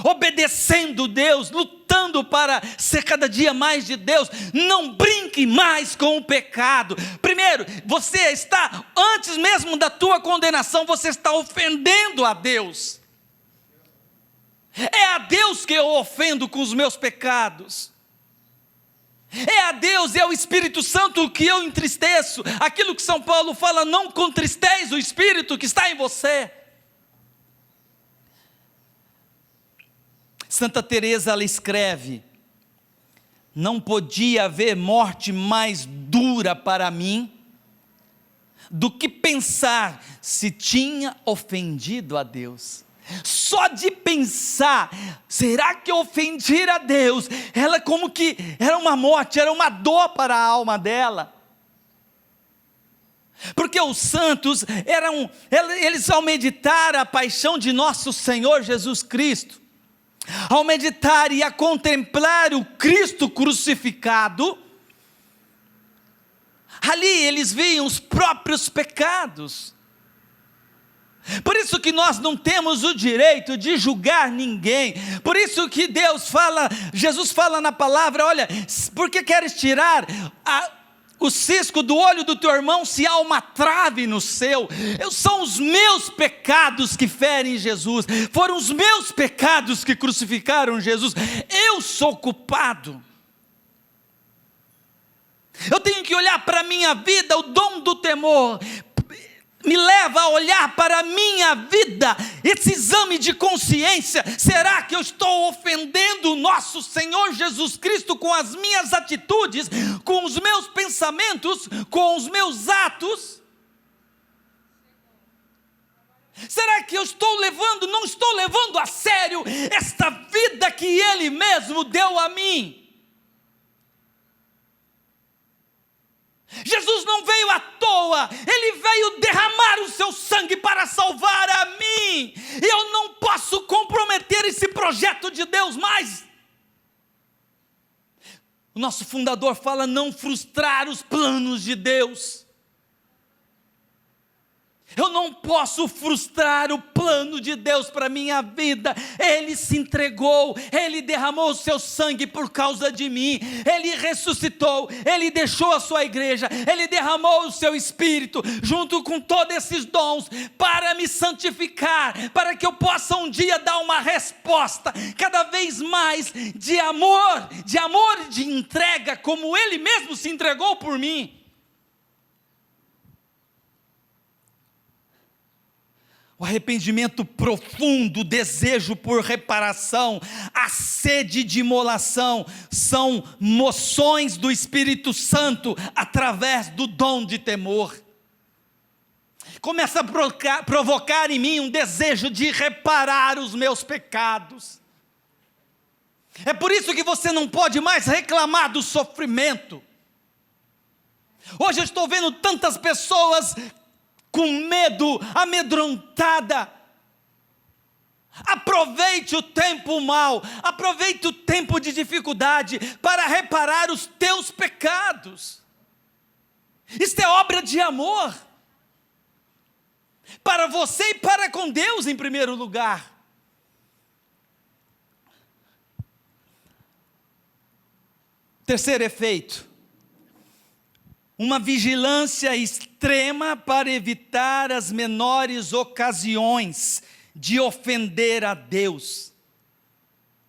obedecendo Deus, lutando para ser cada dia mais de Deus. Não brinque mais com o pecado. Primeiro, você está, antes mesmo da tua condenação, você está ofendendo a Deus. É a Deus que eu ofendo com os meus pecados. É a Deus, é o Espírito Santo que eu entristeço. Aquilo que São Paulo fala, não contristeis o Espírito que está em você. Santa Teresa, ela escreve: não podia haver morte mais dura para mim do que pensar se tinha ofendido a Deus. Só de pensar, será que eu ofendi a Deus? Ela como que era uma morte, era uma dor para a alma dela. Porque os santos eles ao meditar a paixão de nosso Senhor Jesus Cristo, ao meditar e a contemplar o Cristo crucificado, ali eles viam os próprios pecados. Por isso que nós não temos o direito de julgar ninguém. Por isso que Jesus fala na palavra: olha, por que queres tirar o cisco do olho do teu irmão se há uma trave no seu? São os meus pecados que ferem Jesus, foram os meus pecados que crucificaram Jesus. Eu sou culpado. Eu tenho que olhar para a minha vida, o dom do temor. me leva a olhar para a minha vida, esse exame de consciência. Será que eu estou ofendendo o nosso Senhor Jesus Cristo com as minhas atitudes, com os meus pensamentos, com os meus atos? Será que eu não estou levando a sério esta vida que Ele mesmo deu a mim? Jesus não veio à toa, Ele veio derramar o seu sangue para salvar a mim. Eu não posso comprometer esse projeto de Deus mais. O nosso fundador fala: não frustrar os planos de Deus. Eu não posso frustrar o plano de Deus para a minha vida. Ele se entregou, Ele derramou o seu sangue por causa de mim, Ele ressuscitou, Ele deixou a sua igreja, Ele derramou o seu Espírito, junto com todos esses dons, para me santificar, para que eu possa um dia dar uma resposta, cada vez mais, de amor e de entrega, como Ele mesmo se entregou por mim. O arrependimento profundo, o desejo por reparação, a sede de imolação, são moções do Espírito Santo através do dom de temor. Começa a provocar em mim um desejo de reparar os meus pecados. É por isso que você não pode mais reclamar do sofrimento. Hoje eu estou vendo tantas pessoas com medo, amedrontada. Aproveite o tempo mau, aproveite o tempo de dificuldade para reparar os teus pecados. Isto é obra de amor, para você e para com Deus em primeiro lugar. Terceiro efeito: uma vigilância extrema para evitar as menores ocasiões de ofender a Deus.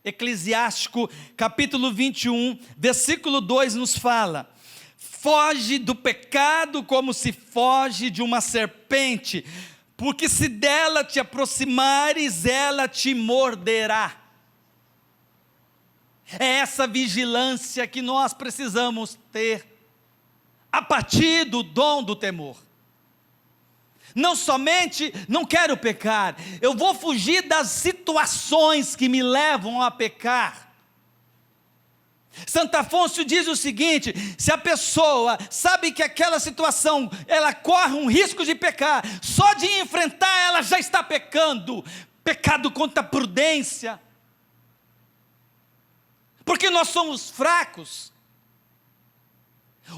Eclesiástico capítulo 21, versículo 2 nos fala: foge do pecado como se foge de uma serpente, porque se dela te aproximares, ela te morderá. É essa vigilância que nós precisamos ter, a partir do dom do temor. Não somente não quero pecar, eu vou fugir das situações que me levam a pecar. Santo Afonso diz o seguinte: se a pessoa sabe que aquela situação, ela corre um risco de pecar, só de enfrentar ela já está pecando. Pecado contra a prudência, porque nós somos fracos.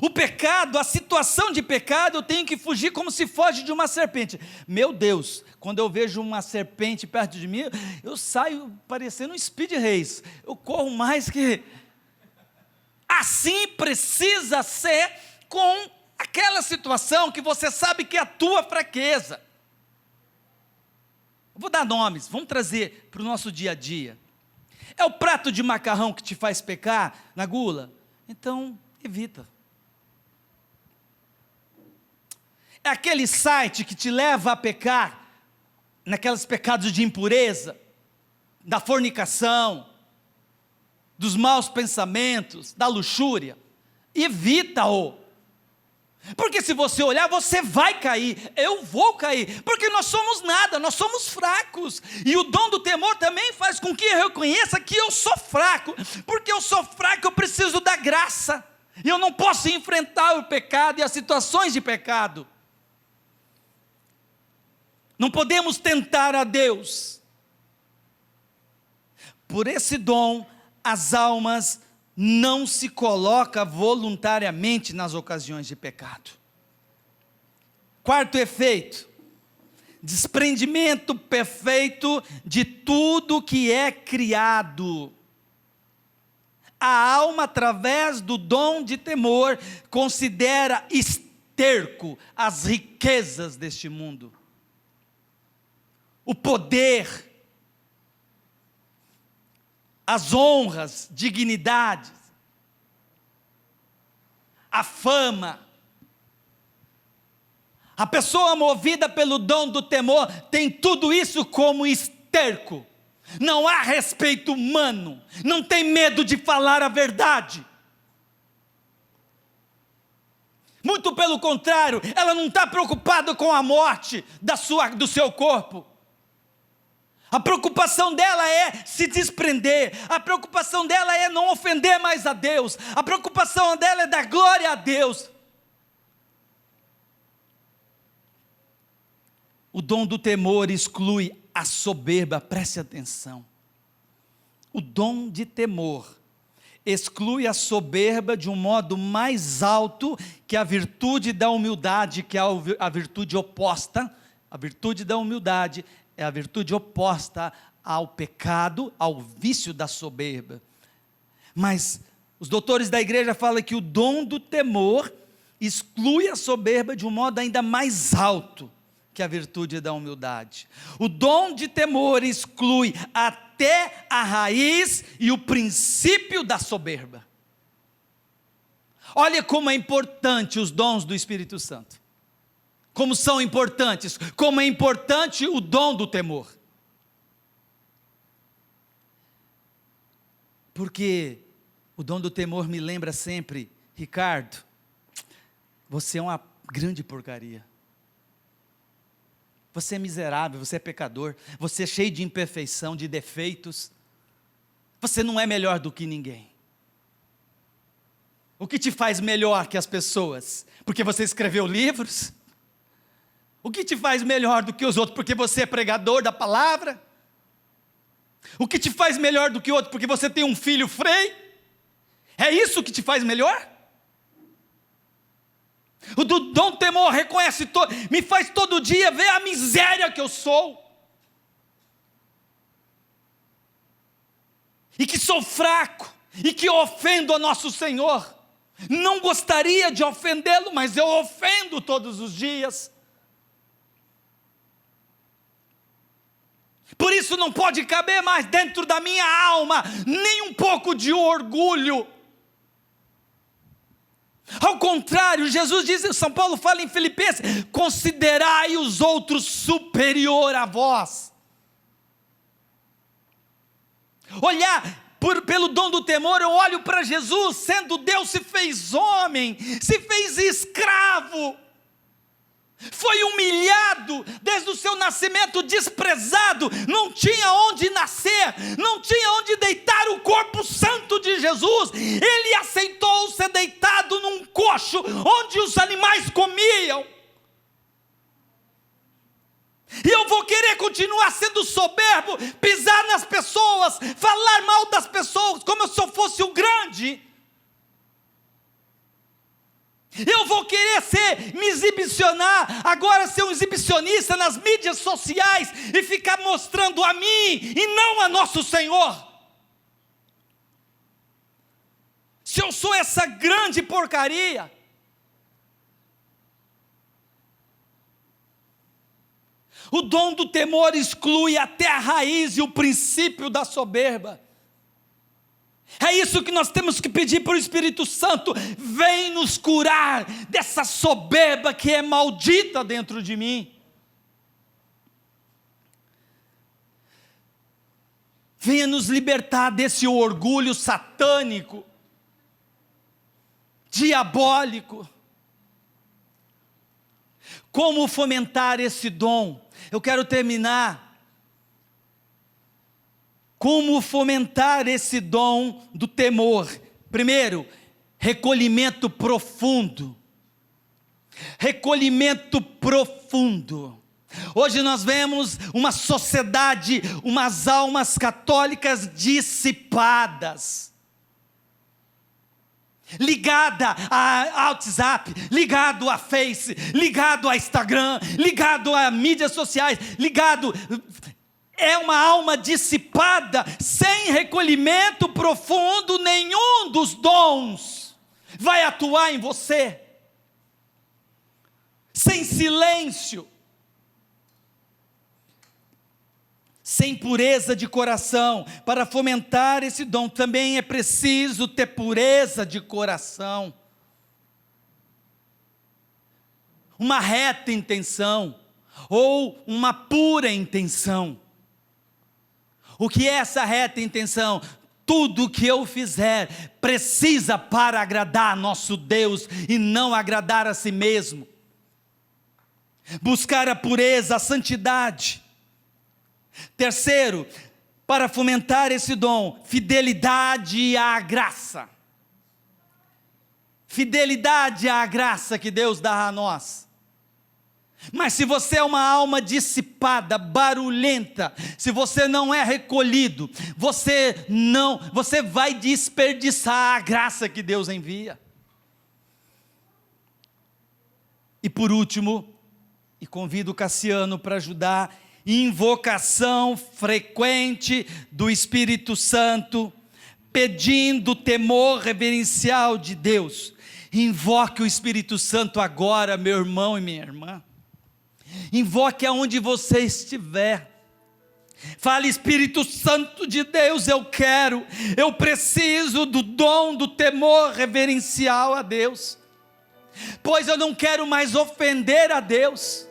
O pecado, a situação de pecado, eu tenho que fugir como se foge de uma serpente. Meu Deus, quando eu vejo uma serpente perto de mim, eu saio parecendo um Speed Race, eu corro mais que... Assim precisa ser com aquela situação que você sabe que é a tua fraqueza. Eu vou dar nomes, vamos trazer para o nosso dia a dia. É o prato de macarrão que te faz pecar na gula? Então, evita. É aquele site que te leva a pecar, naqueles pecados de impureza, da fornicação, dos maus pensamentos, da luxúria? Evita-o. Porque se você olhar, você vai cair, eu vou cair, porque nós somos nada, nós somos fracos. E o dom do temor também faz com que eu reconheça que eu sou fraco. Porque eu sou fraco, eu preciso da graça. E eu não posso enfrentar o pecado e as situações de pecado. Não podemos tentar a Deus. Por esse dom, as almas não se colocam voluntariamente nas ocasiões de pecado. Quarto efeito: desprendimento perfeito de tudo que é criado. A alma, através do dom de temor, considera esterco as riquezas deste mundo. O poder, as honras, dignidades, a fama, A pessoa movida pelo dom do temor tem tudo isso como esterco. Não há respeito humano, não tem medo de falar a verdade. Muito pelo contrário, ela não está preocupada com a morte do seu corpo. A preocupação dela é se desprender, a preocupação dela é não ofender mais a Deus, a preocupação dela é dar glória a Deus. O dom do temor exclui a soberba, preste atenção. O dom de temor exclui a soberba de um modo mais alto que a virtude da humildade, que é a virtude oposta. A virtude da humildade é a virtude oposta ao pecado, ao vício da soberba. Mas os doutores da igreja falam que o dom do temor exclui a soberba de um modo ainda mais alto que a virtude da humildade. O dom de temor exclui até a raiz e o princípio da soberba. Olha como é importante os dons do Espírito Santo. Como são importantes, como é importante o dom do temor. Porque o dom do temor me lembra sempre, Ricardo, você é uma grande porcaria. Você é miserável, você é pecador, você é cheio de imperfeição, de defeitos. Você não é melhor do que ninguém. O que te faz melhor que as pessoas? Porque você escreveu livros? O que te faz melhor do que os outros? Porque você é pregador da palavra? O que te faz melhor do que o outro? Porque você tem um filho frei? É isso que te faz melhor? O do dom temor reconhece, me faz todo dia ver a miséria que eu sou. E que sou fraco, e que ofendo a nosso Senhor. Não gostaria de ofendê-lo, mas eu ofendo todos os dias. Por isso não pode caber mais dentro da minha alma nem um pouco de orgulho. Ao contrário, Jesus diz, São Paulo fala em Filipenses, considerai os outros superior a vós. Pelo dom do temor, eu olho para Jesus, sendo Deus, se fez homem, se fez escravo, foi humilhado, desde o seu nascimento desprezado, não tinha onde nascer, não tinha onde deitar o corpo santo de Jesus, ele aceitou ser deitado num coxo, onde os animais comiam. E eu vou querer continuar sendo soberbo, pisar nas pessoas, falar mal das pessoas, como se eu fosse o grande. Eu vou querer me exibicionar, agora ser um exibicionista nas mídias sociais e ficar mostrando a mim e não a nosso Senhor. Se eu sou essa grande porcaria, o dom do temor exclui até a raiz e o princípio da soberba. É isso que nós temos que pedir para o Espírito Santo, vem nos curar dessa soberba que é maldita dentro de mim. Venha nos libertar desse orgulho satânico, diabólico. Como fomentar esse dom? Eu quero terminar. Como fomentar esse dom do temor? Primeiro, recolhimento profundo. Recolhimento profundo. Hoje nós vemos uma sociedade, umas almas católicas dissipadas, ligada a WhatsApp, ligado a Face, ligado a Instagram, ligado a mídias sociais, é uma alma dissipada, sem recolhimento profundo, nenhum dos dons vai atuar em você, sem silêncio, sem pureza de coração. Para fomentar esse dom também é preciso ter pureza de coração. uma reta intenção, ou uma pura intenção. O que é essa reta intenção? Tudo que eu fizer precisa para agradar nosso Deus e não agradar a si mesmo. Buscar a pureza, a santidade. Terceiro, para fomentar esse dom, fidelidade à graça. Fidelidade à graça que Deus dá a nós. Mas se você é uma alma dissipada, barulhenta, se você não é recolhido, você vai desperdiçar a graça que Deus envia. E por último, e convido o Cassiano para ajudar, invocação frequente do Espírito Santo, pedindo o temor reverencial de Deus. Invoque o Espírito Santo agora, meu irmão e minha irmã. Invoque aonde você estiver. Fale: Espírito Santo de Deus, eu preciso do dom do temor reverencial a Deus, pois eu não quero mais ofender a Deus,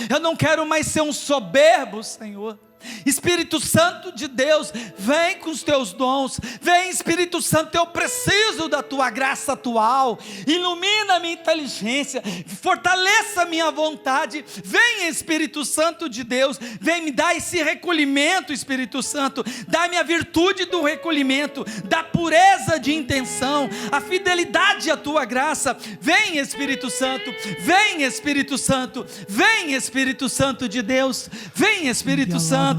eu não quero mais ser um soberbo, Senhor. Espírito Santo de Deus, vem com os teus dons, vem Espírito Santo, eu preciso da tua graça atual, ilumina a minha inteligência, fortaleça a minha vontade, vem Espírito Santo de Deus, vem me dar esse recolhimento, Espírito Santo, dá-me a virtude do recolhimento, da pureza de intenção, a fidelidade à tua graça, vem Espírito Santo, vem Espírito Santo, vem Espírito Santo de Deus, vem Espírito Santo.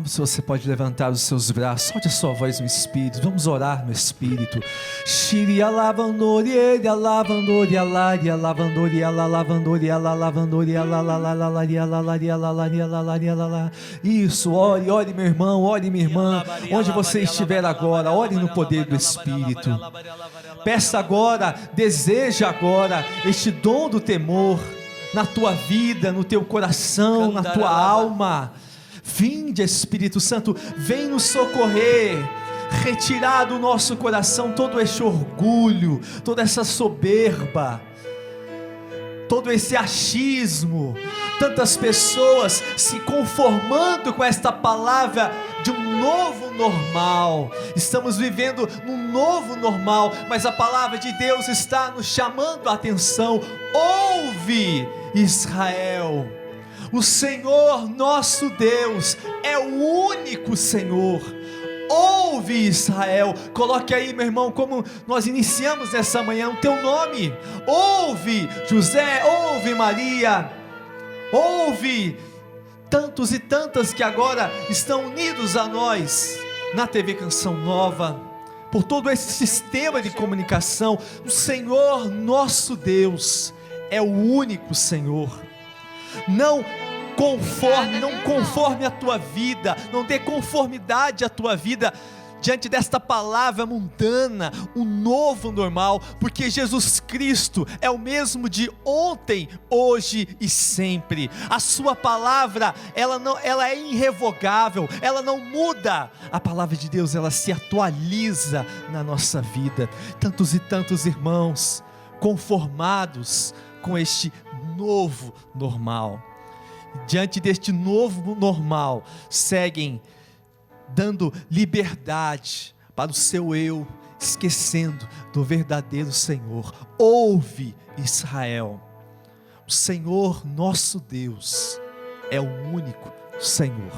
Se você pode levantar os seus braços, solte a sua voz no Espírito, vamos orar no Espírito. Isso, ore meu irmão, ore minha irmã, onde você estiver agora, ore no poder do Espírito. Peça agora, deseja agora este dom do temor na tua vida, no teu coração, na tua alma. Vinde, Espírito Santo, vem nos socorrer, retirar do nosso coração todo este orgulho, toda essa soberba, todo esse achismo, tantas pessoas se conformando com esta palavra de um novo normal. Estamos vivendo num novo normal, mas a palavra de Deus está nos chamando a atenção. Ouve, Israel, o Senhor nosso Deus é o único Senhor. Ouve, Israel. Coloque aí, meu irmão, como nós iniciamos nessa manhã, o teu nome. Ouve, José, ouve, Maria, ouve tantos e tantas que agora estão unidos a nós na TV Canção Nova, por todo esse sistema de comunicação. O Senhor nosso Deus é o único Senhor. Não conforme a tua vida, não dê conformidade à tua vida diante desta palavra mundana, um novo normal, porque Jesus Cristo é o mesmo de ontem, hoje e sempre. A sua palavra, ela é irrevogável, ela não muda. A palavra de Deus, ela se atualiza na nossa vida. Tantos e tantos irmãos conformados com este novo normal. Diante deste novo normal, seguem dando liberdade para o seu eu, esquecendo do verdadeiro Senhor. Ouve, Israel, o Senhor nosso Deus é o único Senhor.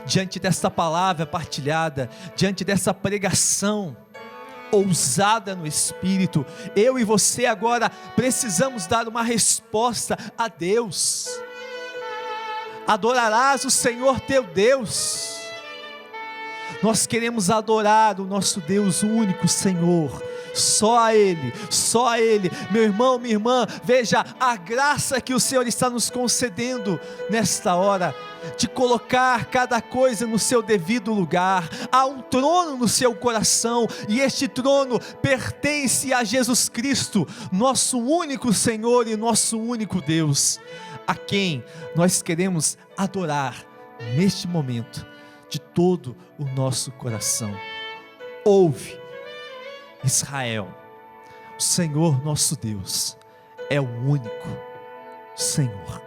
Diante desta palavra partilhada, diante dessa pregação ousada no Espírito, eu e você agora precisamos dar uma resposta a Deus. Adorarás o Senhor teu Deus. Nós queremos adorar o nosso Deus, o único Senhor, só a Ele, só a Ele. Meu irmão, minha irmã, veja a graça que o Senhor está nos concedendo nesta hora, de colocar cada coisa no seu devido lugar. Há um trono no seu coração, e este trono pertence a Jesus Cristo, nosso único Senhor e nosso único Deus, a quem nós queremos adorar neste momento, de todo o nosso coração. Ouve, Israel, o Senhor nosso Deus é o único Senhor,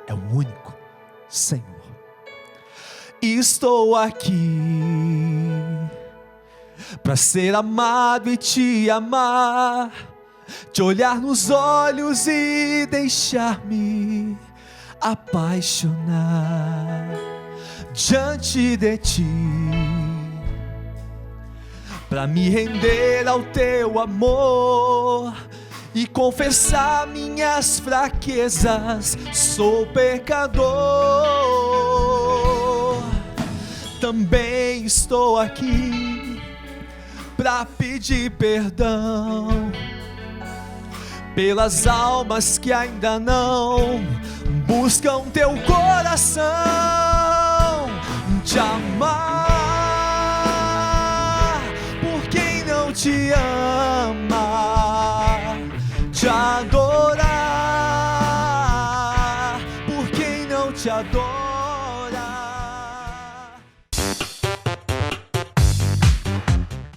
é o único Senhor. Estou aqui para ser amado e te amar, te olhar nos olhos e deixar-me apaixonar diante de ti, para me render ao teu amor e confessar minhas fraquezas. Sou pecador, também estou aqui para pedir perdão pelas almas que ainda não buscam teu coração, te amar por quem não te ama, te adorar por quem não te adora.